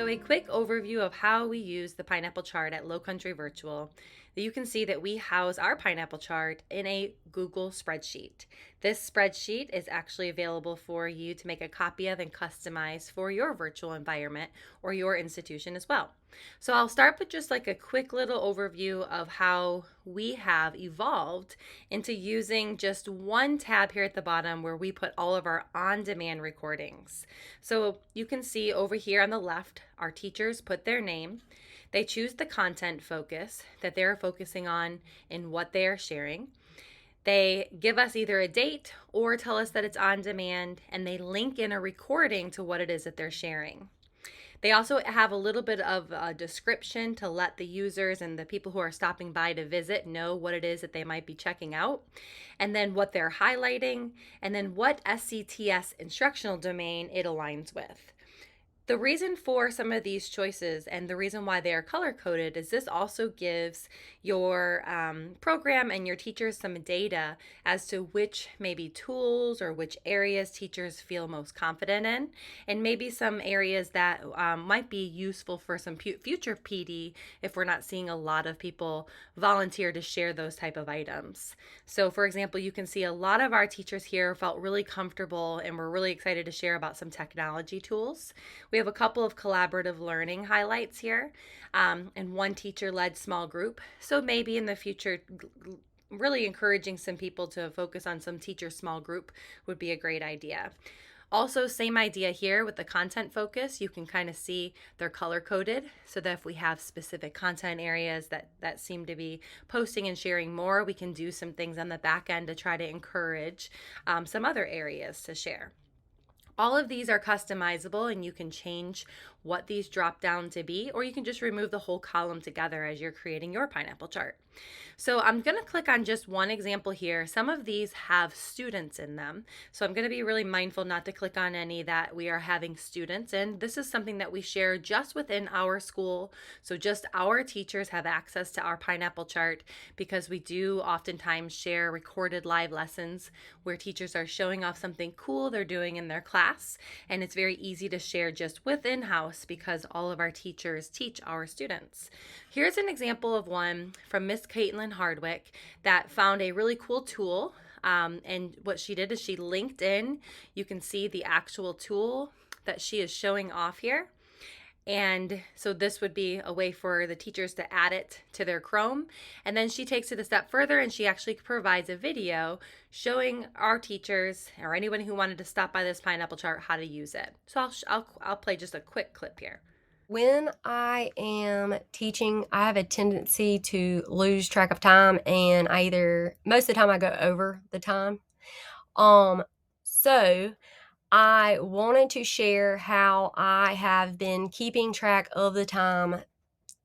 So a quick overview of how we use the Pineapple chart at Low Country Virtual. You can see that we house our Pineapple chart in a Google spreadsheet. This spreadsheet is actually available for you to make a copy of and customize for your virtual environment or your institution as well. So I'll start with just like a quick little overview of how we have evolved into using just one tab here at the bottom where we put all of our on-demand recordings. So you can see over here on the left, our teachers put their name. They choose the content focus that they're focusing on in what they are sharing. They give us either a date or tell us that it's on demand, and they link in a recording to what it is that they're sharing. They also have a little bit of a description to let the users and the people who are stopping by to visit know what it is that they might be checking out, and then what they're highlighting, and then what SCTS instructional domain it aligns with. The reason for some of these choices and the reason why they are color coded is this also gives your program and your teachers some data as to which maybe tools or which areas teachers feel most confident in, and maybe some areas that might be useful for some future PD if we're not seeing a lot of people volunteer to share those type of items. So for example, you can see a lot of our teachers here felt really comfortable and were really excited to share about some technology tools. We have a couple of collaborative learning highlights here, and one teacher-led small group. So maybe in the future, really encouraging some people to focus on some teacher small group would be a great idea. Also, same idea here with the content focus. You can kind of see they're color coded so that if we have specific content areas that seem to be posting and sharing more, we can do some things on the back end to try to encourage some other areas to share. All of these are customizable, and you can change what these drop down to be, or you can just remove the whole column together as you're creating your Pineapple chart. So I'm going to click on just one example here. Some of these have students in them, so I'm going to be really mindful not to click on any that we are having students in. This is something that we share just within our school, so just our teachers have access to our Pineapple chart, because we do oftentimes share recorded live lessons where teachers are showing off something cool they're doing in their class, and it's very easy to share just within house because all of our teachers teach our students. Here's an example of one from Miss Caitlin Hardwick that found a really cool tool. And what she did is she linked in. You can see the actual tool that she is showing off here. And so this would be a way for the teachers to add it to their Chrome. And then she takes it a step further and she actually provides a video showing our teachers or anyone who wanted to stop by this Pineapple chart how to use it. So I'll play just a quick clip here. When I am teaching, I have a tendency to lose track of time, and most of the time I go over the time. So I wanted to share how I have been keeping track of the time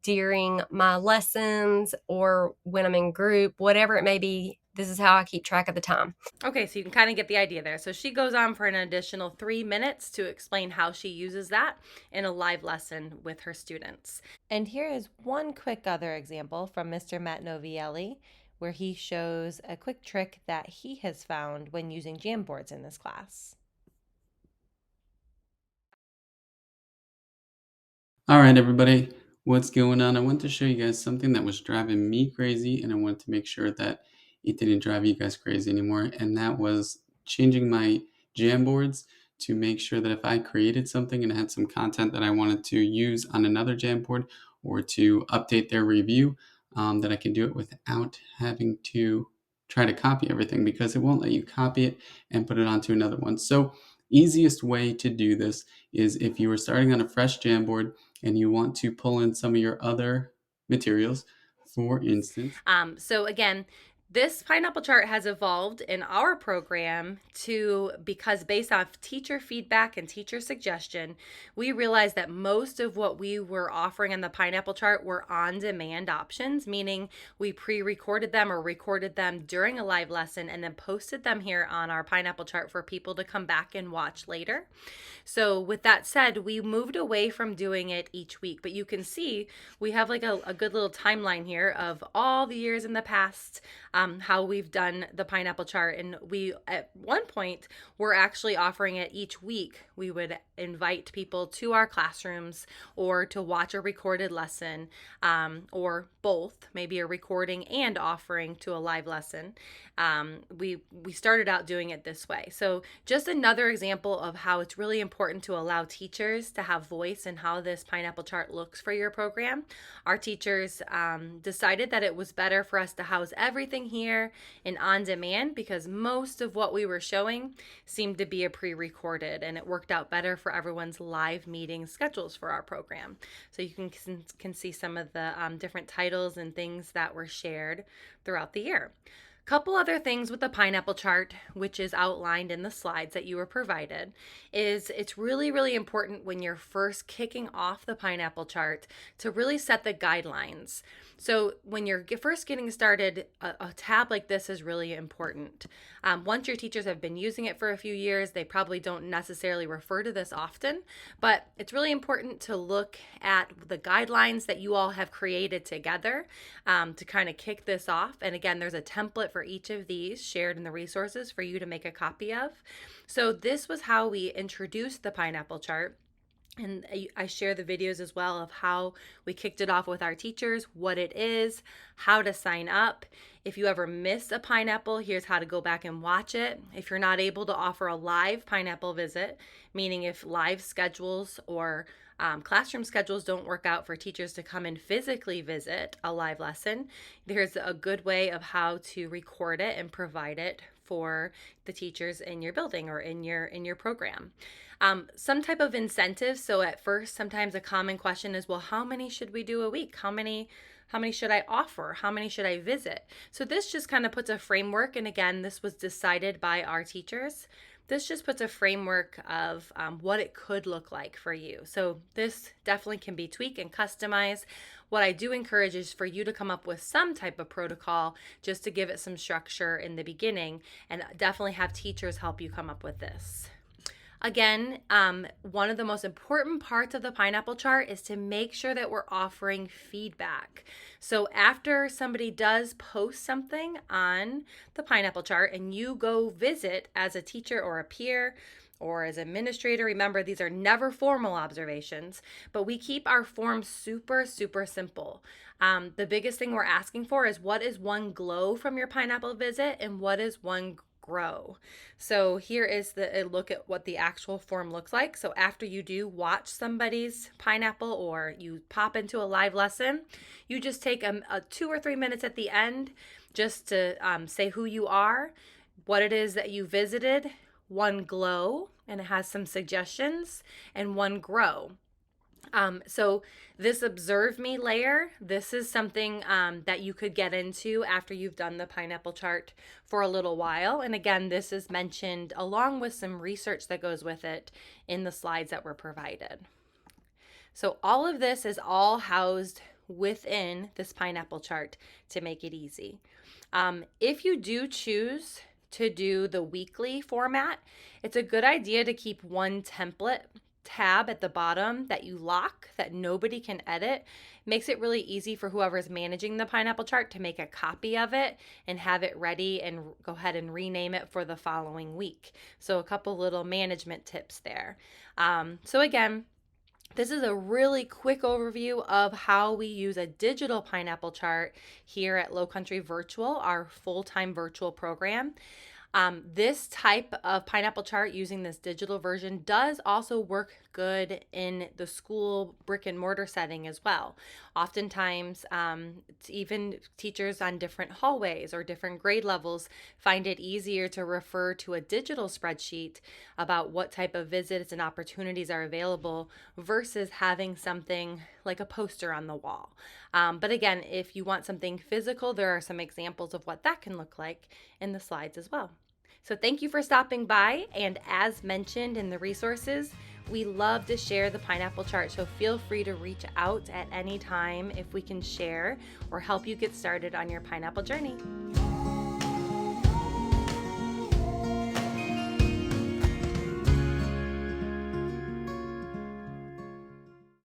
during my lessons or when I'm in group, whatever it may be. This is how I keep track of the time. Okay, so you can kind of get the idea there. So she goes on for an additional 3 minutes to explain how she uses that in a live lesson with her students. And here is one quick other example from Mr. Matt Novielli, where he shows a quick trick that he has found when using Jamboards in this class. All right, everybody, what's going on? I want to show you guys something that was driving me crazy, and I wanted to make sure that it didn't drive you guys crazy anymore, and that was changing my Jamboards to make sure that if I created something and had some content that I wanted to use on another Jamboard or to update their review, that I can do it without having to try to copy everything, because it won't let you copy it and put it onto another one. So easiest way to do this is if you were starting on a fresh Jamboard and you want to pull in some of your other materials, for instance. So again, this Pineapple chart has evolved in our program because based off teacher feedback and teacher suggestion, we realized that most of what we were offering in the Pineapple chart were on-demand options, meaning we pre-recorded them or recorded them during a live lesson and then posted them here on our Pineapple chart for people to come back and watch later. So with that said, we moved away from doing it each week, but you can see we have like a good little timeline here of all the years in the past how we've done the pineapple chart. And we, at one point, were actually offering it each week. We would invite people to our classrooms or to watch a recorded lesson, or both, maybe a recording and offering to a live lesson. We started out doing it this way. So just another example of how it's really important to allow teachers to have voice in how this pineapple chart looks for your program. Our teachers decided that it was better for us to house everything here and on demand, because most of what we were showing seemed to be a pre-recorded, and it worked out better for everyone's live meeting schedules for our program. So you can see some of the different titles and things that were shared throughout the year. Couple other things with the pineapple chart, which is outlined in the slides that you were provided, is it's really, really important when you're first kicking off the pineapple chart to really set the guidelines. So when you're first getting started, a tab like this is really important. Once your teachers have been using it for a few years, they probably don't necessarily refer to this often, but it's really important to look at the guidelines that you all have created together to kind of kick this off. And again, there's a template for each of these shared in the resources for you to make a copy of. So this was how we introduced the pineapple chart. And I share the videos as well of how we kicked it off with our teachers, what it is, how to sign up. If you ever miss a pineapple, here's how to go back and watch it. If you're not able to offer a live pineapple visit, meaning if live schedules or classroom schedules don't work out for teachers to come and physically visit a live lesson, there's a good way of how to record it and provide it for the teachers in your building or in your program. Some type of incentive. So at first, sometimes a common question is, well, how many should we do a week? How many should I offer? How many should I visit? So this just kind of puts a framework. And again, this was decided by our teachers. This just puts a framework of what it could look like for you. So this definitely can be tweaked and customized. What I do encourage is for you to come up with some type of protocol just to give it some structure in the beginning, and definitely have teachers help you come up with this. Again, one of the most important parts of the pineapple chart is to make sure that we're offering feedback. So after somebody does post something on the pineapple chart and you go visit as a teacher or a peer or as administrator, remember these are never formal observations, but we keep our forms super, super simple. The biggest thing we're asking for is, what is one glow from your pineapple visit and what is one grow? So here is a look at what the actual form looks like. So after you do watch somebody's pineapple or you pop into a live lesson, you just take a 2 or 3 minutes at the end just to say who you are, what it is that you visited, one glow, and it has some suggestions, and one grow. So this observe me layer, this is something that you could get into after you've done the pineapple chart for a little while. And again, this is mentioned along with some research that goes with it in the slides that were provided. So all of this is all housed within this pineapple chart to make it easy. If you do choose to do the weekly format, it's a good idea to keep one template tab at the bottom that you lock, that nobody can edit. Makes it really easy for whoever's managing the pineapple chart to make a copy of it and have it ready and go ahead and rename it for the following week. So a couple little management tips there. So again, this is a really quick overview of how we use a digital pineapple chart here at Lowcountry Virtual, our full-time virtual program. This type of pineapple chart using this digital version does also work good in the school brick and mortar setting as well. Oftentimes, even teachers on different hallways or different grade levels find it easier to refer to a digital spreadsheet about what type of visits and opportunities are available versus having something like a poster on the wall. But again, if you want something physical, there are some examples of what that can look like in the slides as well. So thank you for stopping by, and as mentioned in the resources, we love to share the pineapple chart, so feel free to reach out at any time if we can share or help you get started on your pineapple journey.